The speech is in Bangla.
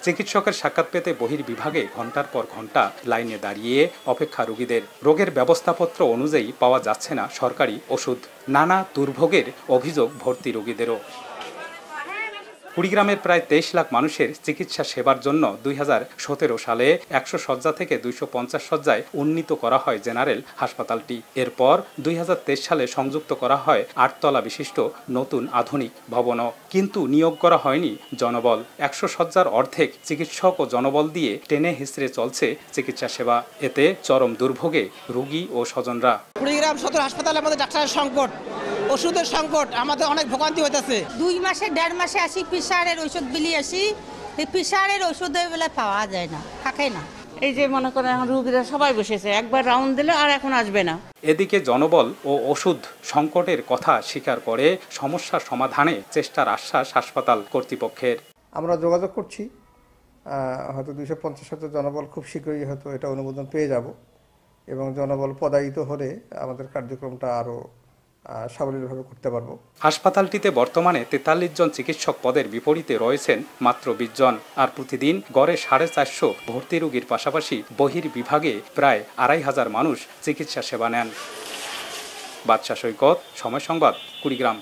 চিকিৎসকের সাক্ষাৎ পেতে বহির্বিভাগে ঘণ্টার পর ঘণ্টা লাইনে দাঁড়িয়ে অপেক্ষা রোগীদের। রোগের ব্যবস্থাপত্র অনুযায়ী পাওয়া যাচ্ছে না সরকারি ওষুধ। নানা দুর্ভোগের অভিযোগ ভর্তি রোগীদেরও। কুড়িগ্রামের প্রায় 23 লাখ মানুষের চিকিৎসা সেবার জন্য 2017 সালে 100 শয্যা থেকে 250 শয্যায় উন্নীত করা হয় জেনারেল হাসপাতালটি। এরপর 2023 সালে সংযুক্ত করা হয় 8 তলা বিশিষ্ট নতুন আধুনিক ভবনও। কিন্তু নিয়োগ করা হয়নি জনবল। 100 শয্যার অর্ধেক চিকিৎসক ও জনবল দিয়ে টেনে হিসড়ে চলছে চিকিৎসা সেবা। এতে চরম দুর্ভোগে রোগী ও স্বজনরা। কুড়িগ্রাম সদর হাসপাতালে আমাদের ডাক্তারের সংকট, ওষুধের সংকট, আমাদের অনেক ভোগান্তি হইতেছে। 2 মাসে 1.5 মাসে আসি প্রেসারের ওষুধ বিলি আসি, এই প্রেসারের ওষুধের বেলা পাওয়া যায় না, থাকে না। এই যে মনে করেন এখন রোগীরা সবাই বসেছে, একবার রাউন্ড দিলে আর এখন আসবে না। এদিকে জনবল ও ওষুধ সংকটের কথা স্বীকার করে সমস্যার সমাধানে চেষ্টার আশ্বাস হাসপাতাল কর্তৃপক্ষের। আমরা যোগাযোগ করছি, হয়তো 250 শয্যার জনবল খুব শীঘ্রই হয়তো এটা অনুমোদন পেয়ে যাব এবং জনবল পদায়িত হলে আমাদের কার্যক্রমটা আরও সাবলীলভাবে করতে পারবো। হাসপাতালটিতে বর্তমানে 43 জন চিকিৎসক পদের বিপরীতে রয়েছেন মাত্র 20 জন। আর প্রতিদিন গড়ে 450 ভর্তি রোগীর পাশাপাশি বহির্বিভাগে প্রায় 2500 মানুষ চিকিৎসা সেবা নেন। বাদশা সৈকত, সময় সংবাদ, কুড়িগ্রাম।